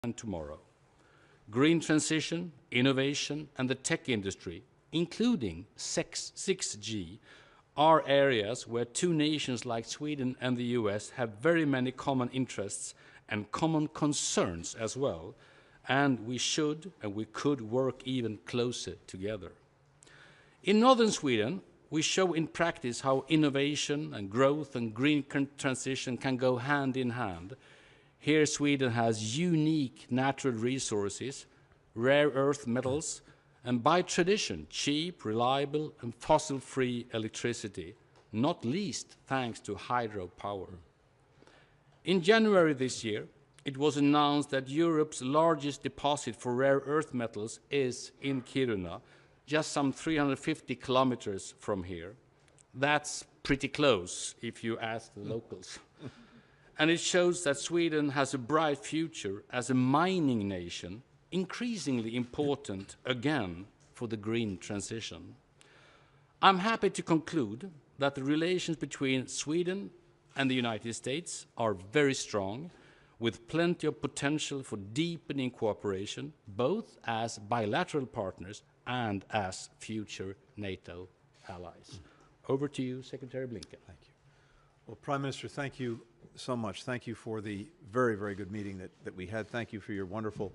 and tomorrow. Green transition, innovation, and the tech industry, including 6G, are areas where two nations like Sweden and the US have very many common interests and common concerns as well, and we should and we could work even closer together. In northern Sweden, we show in practice how innovation and growth and green transition can go hand in hand. Here Sweden has unique natural resources, rare earth metals, and by tradition, cheap, reliable, and fossil-free electricity, not least thanks to hydropower. In January this year, it was announced that Europe's largest deposit for rare earth metals is in Kiruna, just some 350 kilometers from here. That's pretty close, if you ask the locals. And it shows that Sweden has a bright future as a mining nation, increasingly important again for the green transition. I'm happy to conclude that the relations between Sweden and the United States are very strong, with plenty of potential for deepening cooperation, both as bilateral partners and as future NATO allies. Over to you, Secretary Blinken. Thank you. Well, Prime Minister, thank you so much. Thank you for the very, very good meeting that we had. Thank you for your wonderful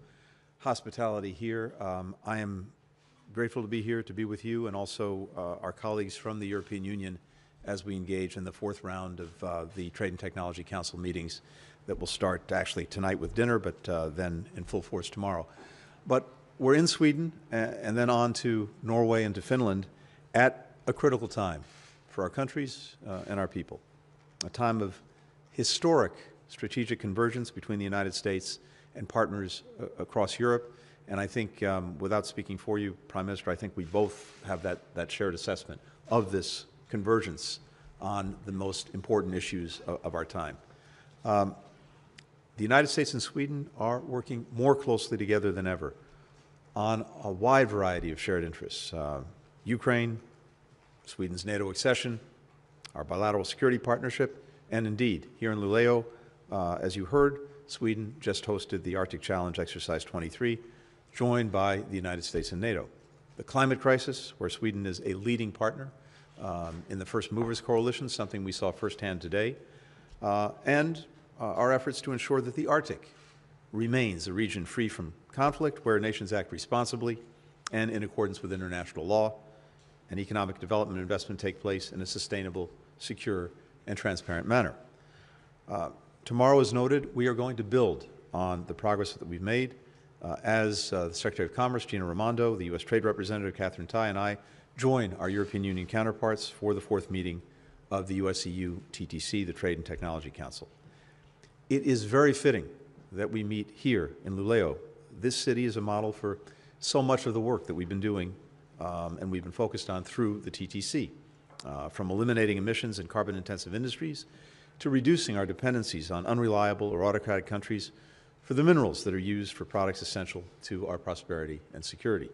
hospitality here. I am grateful to be here, to be with you, and also our colleagues from the European Union as we engage in the fourth round of the Trade and Technology Council meetings that will start actually tonight with dinner, but then in full force tomorrow. But we're in Sweden and then on to Norway and to Finland at a critical time for our countries and our people, a time of historic strategic convergence between the United States and partners across Europe. And I think, without speaking for you, Prime Minister, I think we both have that shared assessment of this convergence on the most important issues of our time. The United States and Sweden are working more closely together than ever on a wide variety of shared interests. Ukraine, Sweden's NATO accession, our bilateral security partnership, and indeed, here in Luleå, as you heard, Sweden just hosted the Arctic Challenge Exercise 23, joined by the United States and NATO. The climate crisis, where Sweden is a leading partner in the First Movers Coalition, something we saw firsthand today, and our efforts to ensure that the Arctic remains a region free from conflict, where nations act responsibly and in accordance with international law, and economic development and investment take place in a sustainable, secure, and transparent manner. Tomorrow, as noted, we are going to build on the progress that we've made. As the Secretary of Commerce, Gina Raimondo, the U.S. Trade Representative, Catherine Tai, and I join our European Union counterparts for the fourth meeting of the US-EU TTC, the Trade and Technology Council. It is very fitting that we meet here in Luleå. This city is a model for so much of the work that we've been doing and we've been focused on through the TTC, from eliminating emissions in carbon-intensive industries to reducing our dependencies on unreliable or autocratic countries for the minerals that are used for products essential to our prosperity and security.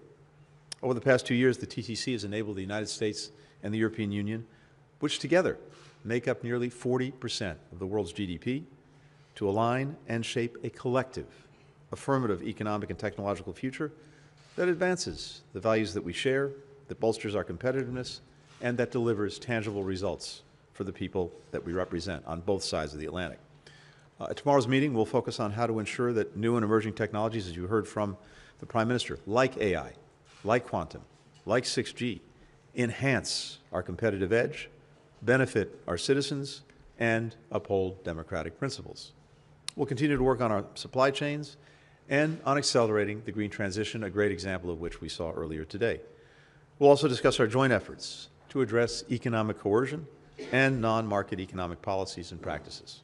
Over the past 2 years, the TTC has enabled the United States and the European Union, which together make up nearly 40% of the world's GDP, to align and shape a collective, affirmative economic and technological future that advances the values that we share, that bolsters our competitiveness, and that delivers tangible results for the people that we represent on both sides of the Atlantic. At tomorrow's meeting, we'll focus on how to ensure that new and emerging technologies, as you heard from the Prime Minister, like AI, like quantum, like 6G, enhance our competitive edge, benefit our citizens, and uphold democratic principles. We'll continue to work on our supply chains and on accelerating the green transition, a great example of which we saw earlier today. We'll also discuss our joint efforts to address economic coercion and non-market economic policies and practices.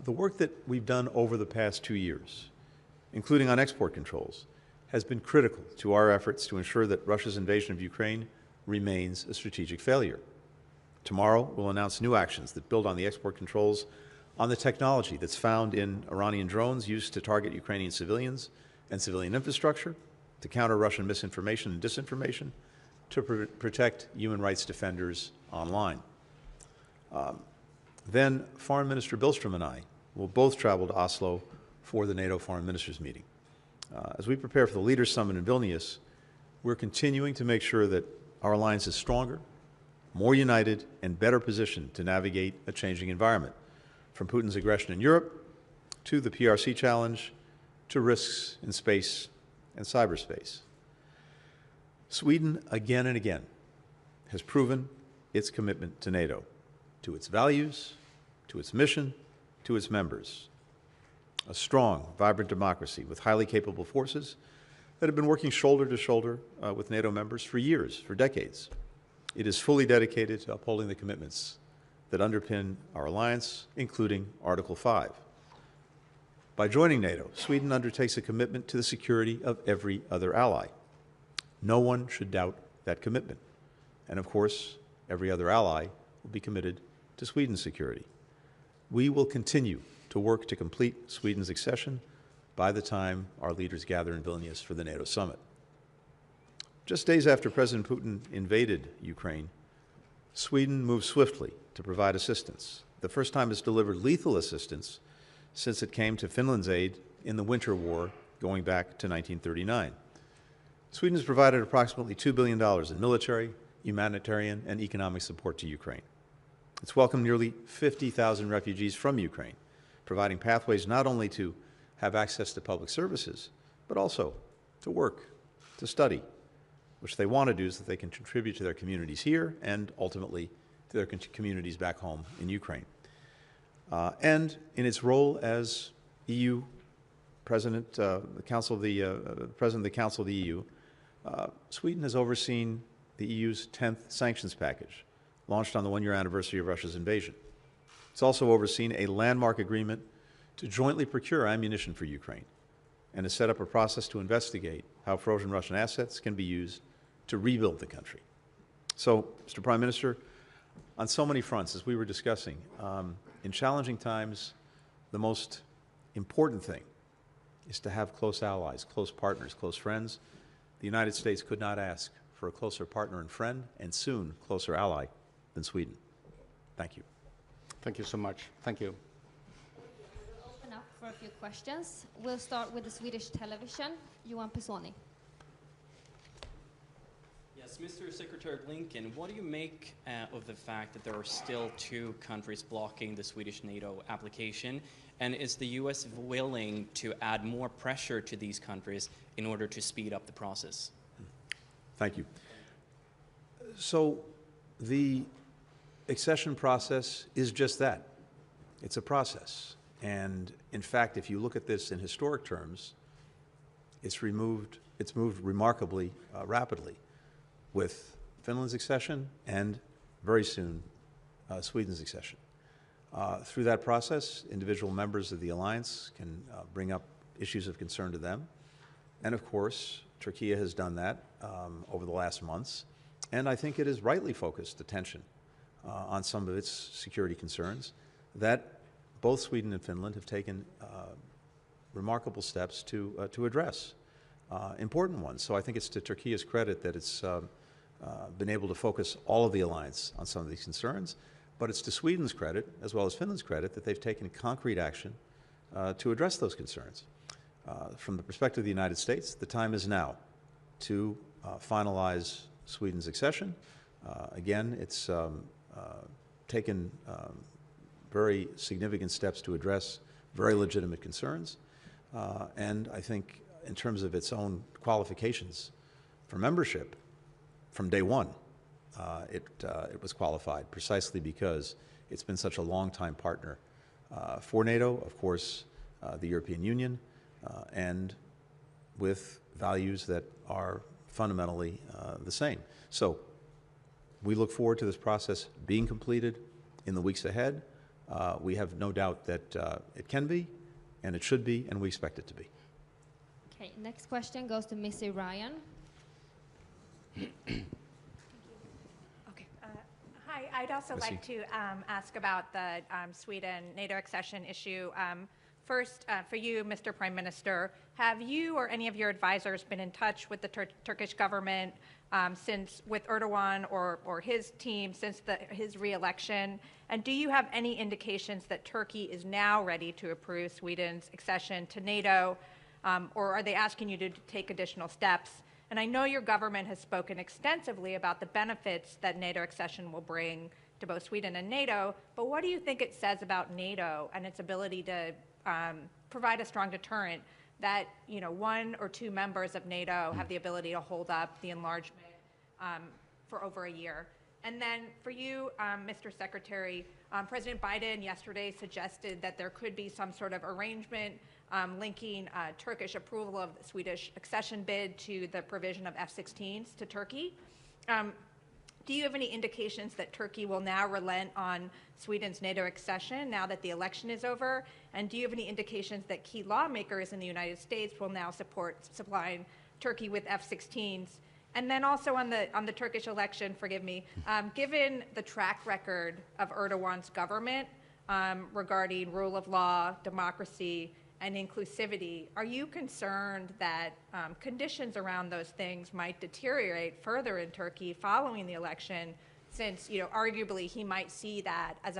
The work that we've done over the past 2 years, including on export controls, has been critical to our efforts to ensure that Russia's invasion of Ukraine remains a strategic failure. Tomorrow, we'll announce new actions that build on the export controls on the technology that's found in Iranian drones used to target Ukrainian civilians and civilian infrastructure, to counter Russian misinformation and disinformation, to protect human rights defenders online. Then Foreign Minister Billstrom and I will both travel to Oslo for the NATO Foreign Ministers meeting. As we prepare for the Leaders Summit in Vilnius, we're continuing to make sure that our alliance is stronger, more united, and better positioned to navigate a changing environment, from Putin's aggression in Europe to the PRC challenge to risks in space and cyberspace. Sweden, again and again, has proven its commitment to NATO, to its values, to its mission, to its members. A strong, vibrant democracy with highly capable forces that have been working shoulder to shoulder with NATO members for years, for decades. It is fully dedicated to upholding the commitments that underpin our alliance, including Article 5. By joining NATO, Sweden undertakes a commitment to the security of every other ally. No one should doubt that commitment. And of course, every other ally will be committed to Sweden's security. We will continue to work to complete Sweden's accession by the time our leaders gather in Vilnius for the NATO summit. Just days after President Putin invaded Ukraine, Sweden moved swiftly to provide assistance. The first time it's delivered lethal assistance since it came to Finland's aid in the Winter War going back to 1939. Sweden has provided approximately $2 billion in military, humanitarian, and economic support to Ukraine. It's welcomed nearly 50,000 refugees from Ukraine, providing pathways not only to have access to public services, but also to work, to study, which they want to do so that they can contribute to their communities here and ultimately to their communities back home in Ukraine. And in its role as EU President, President of the Council of the EU, Sweden has overseen the EU's 10th sanctions package, launched on the one-year anniversary of Russia's invasion. It's also overseen a landmark agreement to jointly procure ammunition for Ukraine and has set up a process to investigate how frozen Russian assets can be used to rebuild the country. So, Mr. Prime Minister, on so many fronts, as we were discussing, in challenging times, the most important thing is to have close allies, close partners, close friends. The United States could not ask for a closer partner and friend, and soon closer ally than Sweden. Thank you. Thank you so much. Thank you. We'll open up for a few questions. We'll start with the Swedish television. Johan Pisoni. Yes, Mr. Secretary Blinken, what do you make of the fact that there are still 2 countries blocking the Swedish NATO application? And is the U.S. willing to add more pressure to these countries in order to speed up the process? Thank you. So the accession process is just that. It's a process. And in fact, if you look at this in historic terms, it's moved remarkably rapidly, with Finland's accession and very soon Sweden's accession. Through that process, individual members of the alliance can bring up issues of concern to them. And of course, Turkey has done that over the last months. And I think it has rightly focused attention on some of its security concerns that both Sweden and Finland have taken remarkable steps to address, important ones. So I think it's to Turkey's credit that it's been able to focus all of the alliance on some of these concerns, but it's to Sweden's credit, as well as Finland's credit, that they've taken concrete action to address those concerns. From the perspective of the United States, the time is now to finalize Sweden's accession. Again, it's taken very significant steps to address very legitimate concerns. And I think in terms of its own qualifications for membership, from day one, it was qualified precisely because it's been such a long-time partner for NATO, of course, the European Union, and with values that are fundamentally the same. So we look forward to this process being completed in the weeks ahead. We have no doubt that it can be, and it should be, and we expect it to be. Okay, next question goes to Missy Ryan. Okay. Hi, I'd also like to ask about the Sweden NATO accession issue. First, for you, Mr. Prime Minister, have you or any of your advisors been in touch with the Turkish government since with Erdogan or his team since his re-election? And do you have any indications that Turkey is now ready to approve Sweden's accession to NATO, or are they asking you to take additional steps? And I know your government has spoken extensively about the benefits that NATO accession will bring to both Sweden and NATO, but what do you think it says about NATO and its ability to provide a strong deterrent that, you know, one or two members of NATO have the ability to hold up the enlargement for over a year? And then for you, Mr. Secretary, President Biden yesterday suggested that there could be some sort of arrangement linking Turkish approval of the Swedish accession bid to the provision of F-16s to Turkey. Do you have any indications that Turkey will now relent on Sweden's NATO accession now that the election is over? And do you have any indications that key lawmakers in the United States will now support supplying Turkey with F-16s? And then also on the Turkish election, forgive me, given the track record of Erdogan's government regarding rule of law, democracy, and inclusivity, are you concerned that conditions around those things might deteriorate further in Turkey following the election, since, you know, arguably he might see that as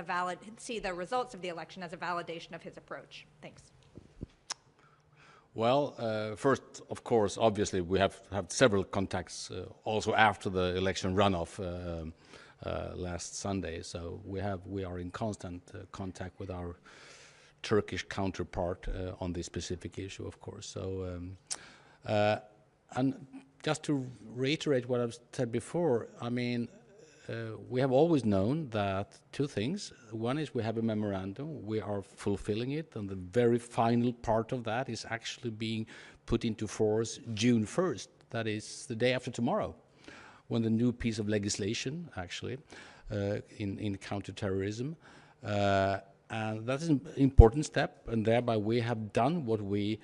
see the results of the election as a validation of his approach? Thanks. Well, first, of course, obviously, we have several contacts also after the election runoff last Sunday. So we are in constant contact with our Turkish counterpart on this specific issue, of course. So, and just to reiterate what I've said before, I mean, we have always known that two things. One is we have a memorandum, we are fulfilling it, and the very final part of that is actually being put into force June 1st. That is the day after tomorrow, when the new piece of legislation, actually, in counterterrorism, and that is an important step, and thereby we have done what we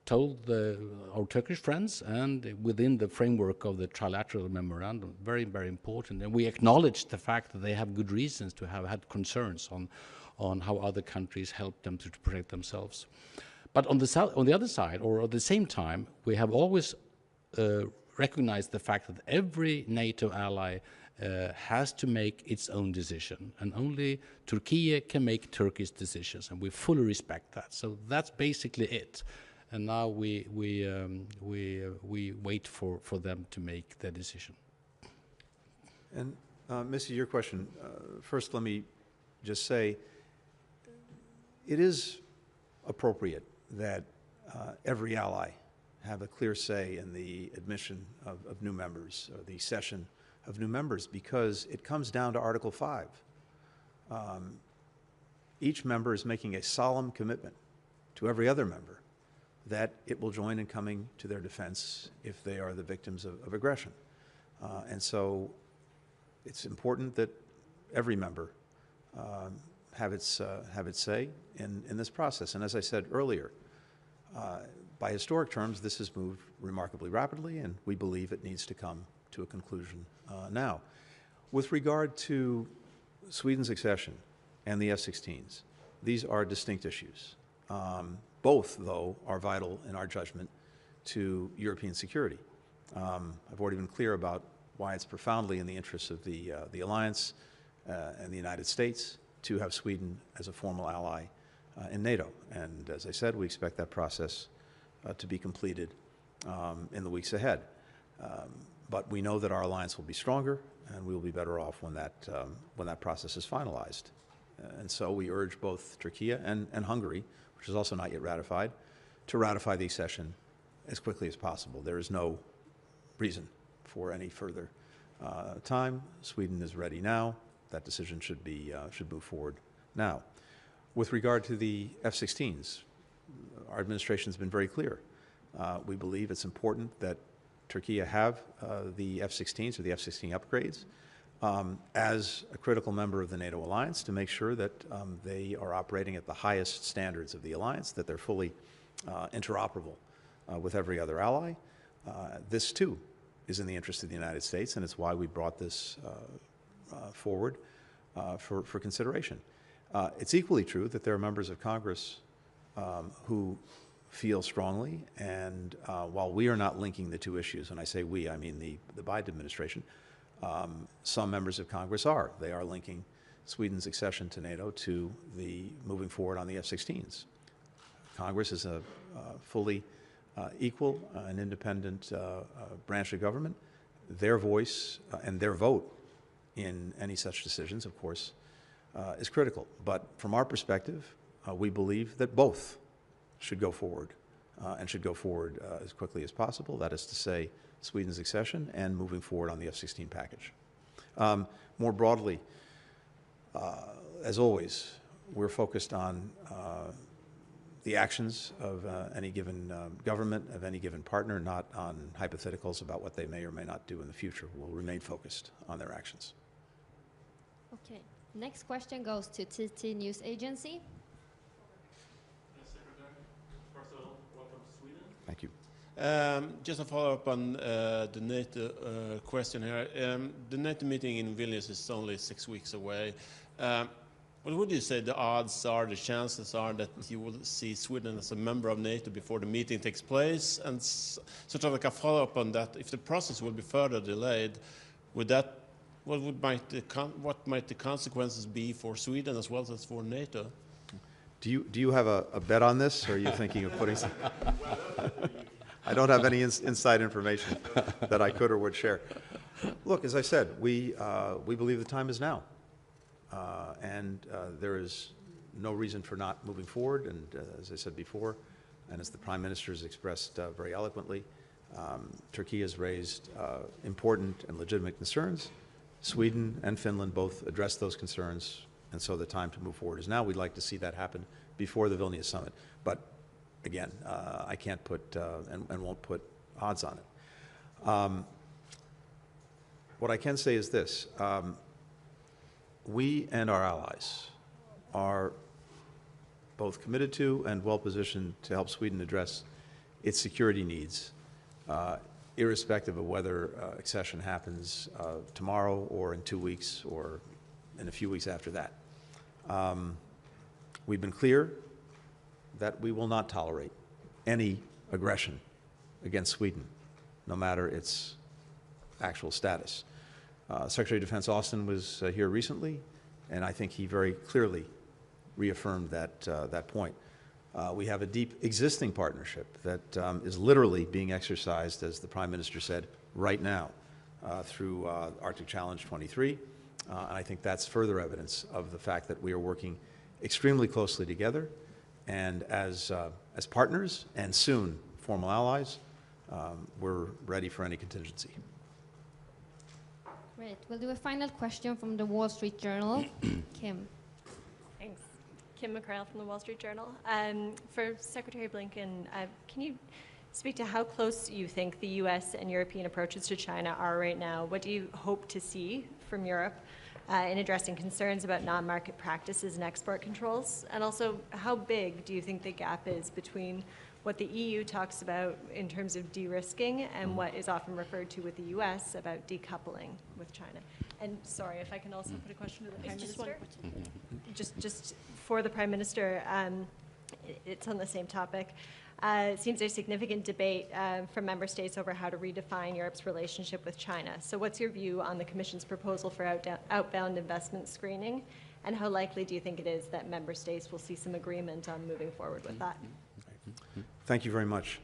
told our Turkish friends, and within the framework of the trilateral memorandum, very, very important. And we acknowledge the fact that they have good reasons to have had concerns on how other countries help them to protect themselves. But on the other side, or at the same time, we have always recognized the fact that every NATO ally has to make its own decision, and only Turkey can make Turkey's decisions, and we fully respect that. So that's basically it. And now we wait for them to make their decision. And Missy, your question, first let me just say, it is appropriate that every ally have a clear say in the admission of new members, or the accession of new members, because it comes down to Article 5. Each member is making a solemn commitment to every other member that it will join in coming to their defense if they are the victims of aggression. And so it's important that every member have its say in this process. And as I said earlier, by historic terms, this has moved remarkably rapidly, and we believe it needs to come to a conclusion now. With regard to Sweden's accession and the F-16s, these are distinct issues. Both, though, are vital in our judgment to European security. I've already been clear about why it's profoundly in the interests of the alliance and the United States to have Sweden as a formal ally in NATO. And as I said, we expect that process to be completed in the weeks ahead. But we know that our alliance will be stronger, and we will be better off when that process is finalized. And so we urge both Turkey and Hungary, which is also not yet ratified, to ratify the accession as quickly as possible. There is no reason for any further time. Sweden is ready now. That decision should move forward now. With regard to the F-16s, our administration has been very clear. We believe it's important that Turkey have the F-16s or the F-16 upgrades as a critical member of the NATO alliance, to make sure that they are operating at the highest standards of the alliance, that they're fully interoperable with every other ally. This, too, is in the interest of the United States, and it's why we brought this forward for consideration. It's equally true that there are members of Congress who feel strongly, and while we are not linking the two issues, and I say we, I mean the Biden administration, some members of Congress are. They are linking Sweden's accession to NATO to the moving forward on the F-16s. Congress is a fully equal and independent branch of government. Their voice and their vote in any such decisions, of course, is critical. But from our perspective, we believe that both should go forward and should go forward as quickly as possible. That is to say, Sweden's accession and moving forward on the F-16 package. More broadly, as always, we're focused on the actions of any given government, of any given partner, not on hypotheticals about what they may or may not do in the future. We'll remain focused on their actions. Okay. Next question goes to TT News Agency. Secretary, first of all, welcome to Sweden. Thank you. Just a follow-up on the NATO question here. The NATO meeting in Vilnius is only 6 weeks away. What would you say the odds are, the chances are that you will see Sweden as a member of NATO before the meeting takes place? And sort of like a follow-up on that, if the process will be further delayed, what might the consequences be for Sweden as well as for NATO? Do you have a bet on this, or are you thinking of putting some? I don't have any inside information that I could or would share. Look, as I said, we believe the time is now. And there is no reason for not moving forward. And as I said before, and as the Prime Minister has expressed very eloquently, Turkey has raised important and legitimate concerns. Sweden and Finland both addressed those concerns, and so the time to move forward is now. We'd like to see that happen before the Vilnius summit. But again, I can't put and won't put odds on it. What I can say is this. We and our allies are both committed to and well positioned to help Sweden address its security needs, irrespective of whether accession happens tomorrow or in 2 weeks or in a few weeks after that. We've been clear that we will not tolerate any aggression against Sweden, no matter its actual status. Secretary of Defense Austin was here recently, and I think he very clearly reaffirmed that point. We have a deep existing partnership that is literally being exercised, as the Prime Minister said, right now through Arctic Challenge 23. And I think that's further evidence of the fact that we are working extremely closely together, and as partners and soon formal allies, we're ready for any contingency. Great. We'll do a final question from the Wall Street Journal. Kim. Thanks. Kim McCrail from the Wall Street Journal. For Secretary Blinken, can you speak to how close you think the U.S. and European approaches to China are right now? What do you hope to see from Europe in addressing concerns about non-market practices and export controls? And also, how big do you think the gap is between what the EU talks about in terms of de-risking and what is often referred to with the U.S. about decoupling with China? And sorry, if I can also put a question to the Prime Minister? Just for the Prime Minister, it's on the same topic. It seems there's significant debate from member states over how to redefine Europe's relationship with China. So what's your view on the Commission's proposal for outbound investment screening? And how likely do you think it is that member states will see some agreement on moving forward with that? Thank you very much.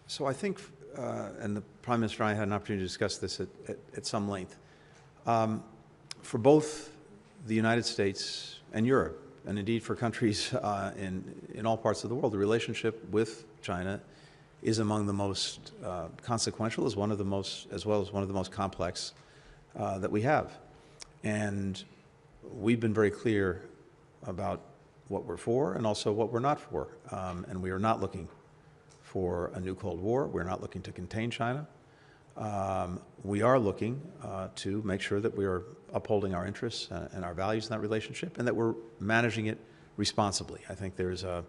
So I think, and the Prime Minister and I had an opportunity to discuss this at some length, for both the United States and Europe, and indeed for countries in all parts of the world, the relationship with China is among the most consequential, as well as one of the most complex that we have. And we've been very clear about what we're for and also what we're not for. And we are not looking for a new Cold War. We're not looking to contain China. We are looking to make sure that we are upholding our interests and our values in that relationship, and that we're managing it responsibly. I think there's a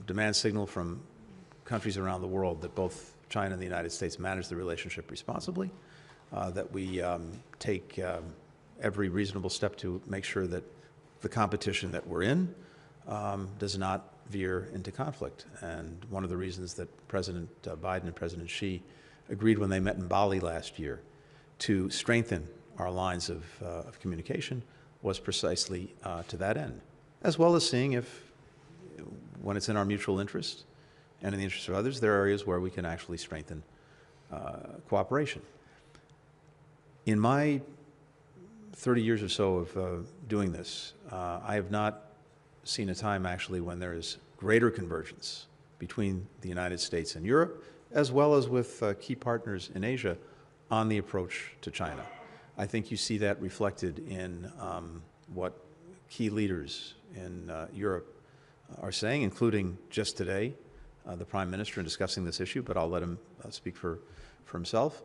demand signal from countries around the world that both China and the United States manage the relationship responsibly, that we take every reasonable step to make sure that the competition that we're in does not veer into conflict. And one of the reasons that President Biden and President Xi agreed when they met in Bali last year to strengthen our lines of communication was precisely to that end, as well as seeing if, when it's in our mutual interest and in the interest of others, there are areas where we can actually strengthen cooperation. In my 30 years or so of doing this, I have not seen a time actually when there is greater convergence between the United States and Europe, as well as with key partners in Asia on the approach to China. I think you see that reflected in what key leaders in Europe are saying, including just today, the Prime Minister in discussing this issue, but I'll let him speak for himself.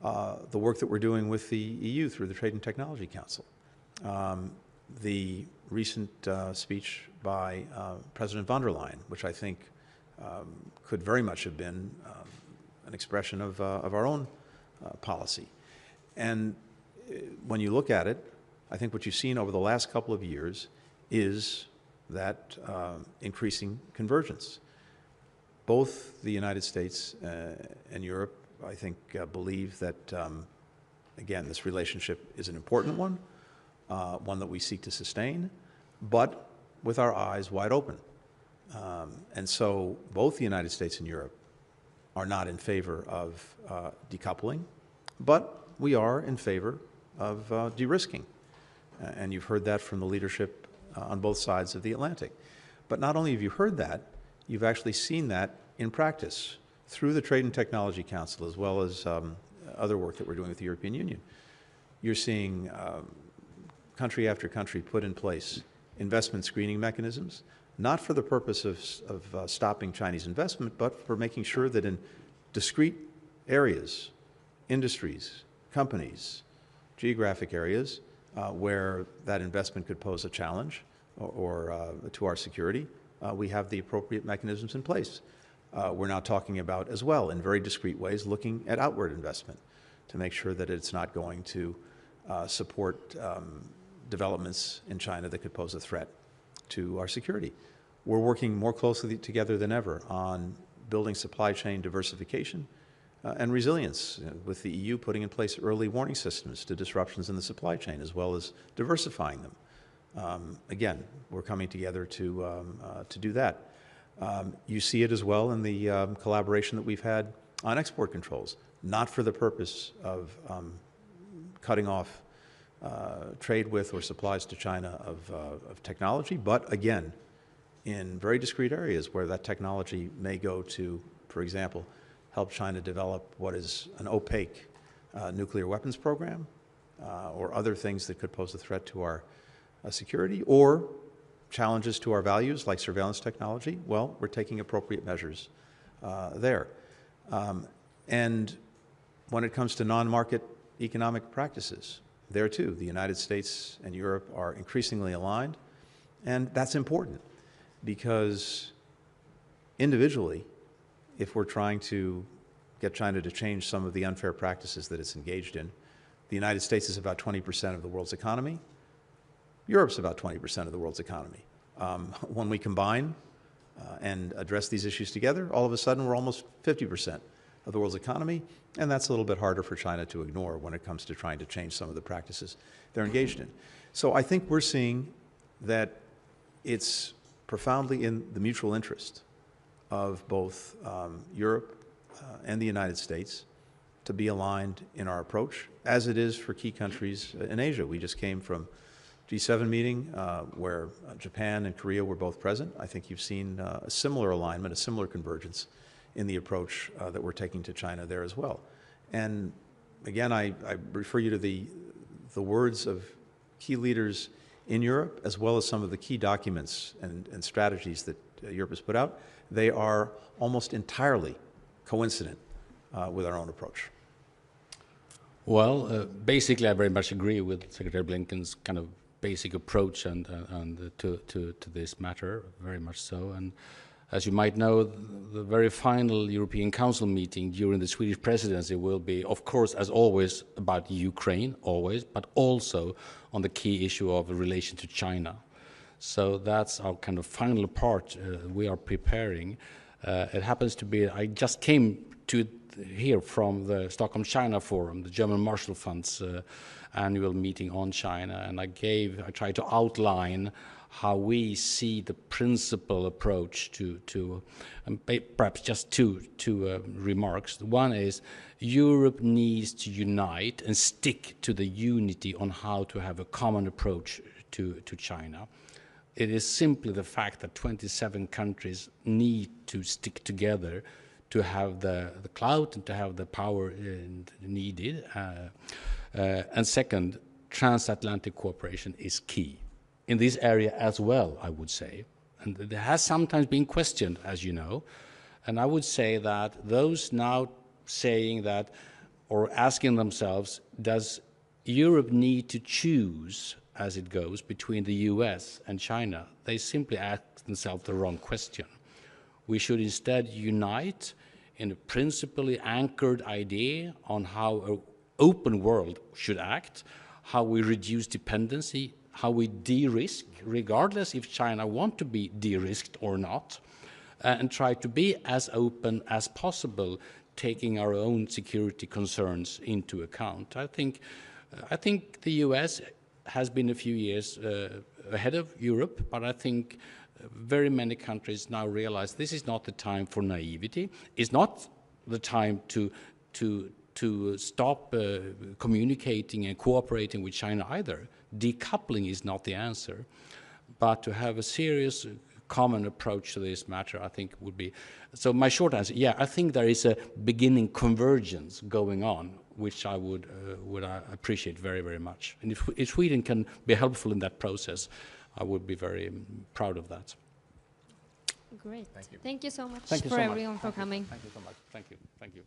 The work that we're doing with the EU through the Trade and Technology Council. The recent speech by President von der Leyen, which I think could very much have been an expression of our own policy. And when you look at it, I think what you've seen over the last couple of years is that increasing convergence. Both the United States and Europe, I think, believe that, again, this relationship is an important one, one that we seek to sustain, but with our eyes wide open. And so both the United States and Europe are not in favor of decoupling, but we are in favor of de-risking. And you've heard that from the leadership on both sides of the Atlantic. But not only have you heard that, you've actually seen that in practice through the Trade and Technology Council, as well as other work that we're doing with the European Union. You're seeing country after country put in place investment screening mechanisms, not for the purpose of stopping Chinese investment, but for making sure that in discrete areas, industries, companies, geographic areas where that investment could pose a challenge or to our security, we have the appropriate mechanisms in place. We're now talking about, as well, in very discrete ways, looking at outward investment to make sure that it's not going to support developments in China that could pose a threat to our security. We're working more closely together than ever on building supply chain diversification and resilience, with the EU putting in place early warning systems to disruptions in the supply chain, as well as diversifying them. Again, we're coming together to do that. You see it as well in the collaboration that we've had on export controls, not for the purpose of cutting off trade with or supplies to China of technology, but again, in very discrete areas where that technology may go to, for example, help China develop what is an opaque nuclear weapons program, or other things that could pose a threat to our security, or challenges to our values like surveillance technology. Well, we're taking appropriate measures there. And when it comes to non-market economic practices, there too, the United States and Europe are increasingly aligned, and that's important because individually, if we're trying to get China to change some of the unfair practices that it's engaged in, the United States is about 20% of the world's economy. Europe's about 20% of the world's economy. When we combine and address these issues together, all of a sudden we're almost 50% of the world's economy, and that's a little bit harder for China to ignore when it comes to trying to change some of the practices they're engaged in. So I think we're seeing that it's profoundly in the mutual interest of both Europe and the United States to be aligned in our approach, as it is for key countries in Asia. We just came from G7 meeting where Japan and Korea were both present. I think you've seen a similar alignment, a similar convergence in the approach that we're taking to China there as well. And again, I refer you to the words of key leaders in Europe, as well as some of the key documents and strategies that Europe has put out. They are almost entirely coincident with our own approach. Well, basically, I very much agree with Secretary Blinken's kind of basic approach and to this matter, very much so. And as you might know, the very final European Council meeting during the Swedish presidency will be, of course, as always, about Ukraine, always, but also on the key issue of relation to China. So that's our kind of final part we are preparing. It happens to be, I just came to here from the Stockholm China Forum, the German Marshall Fund's annual meeting on China, and I tried to outline how we see the principal approach to perhaps just two remarks. One is Europe needs to unite and stick to the unity on how to have a common approach to China. It is simply the fact that 27 countries need to stick together to have the clout and to have the power needed. And second, transatlantic cooperation is key in this area as well, I would say. And it has sometimes been questioned, as you know. And I would say that those now saying that, or asking themselves, does Europe need to choose as it goes between the US and China? They simply ask themselves the wrong question. We should instead unite in a principally anchored idea on how an open world should act, how we reduce dependency, how we de-risk, regardless if China want to be de-risked or not, and try to be as open as possible, taking our own security concerns into account. I think the US has been a few years ahead of Europe, but I think very many countries now realize this is not the time for naivety. It's not the time to stop communicating and cooperating with China either. Decoupling is not the answer, but to have a serious common approach to this matter, I think would be. So my short answer, yeah, I think there is a beginning convergence going on, which I would appreciate very, very much. And if Sweden can be helpful in that process, I would be very proud of that. Great. Thank you so much Thank you for so everyone much. for coming. Thank you so much. Thank you. Thank you.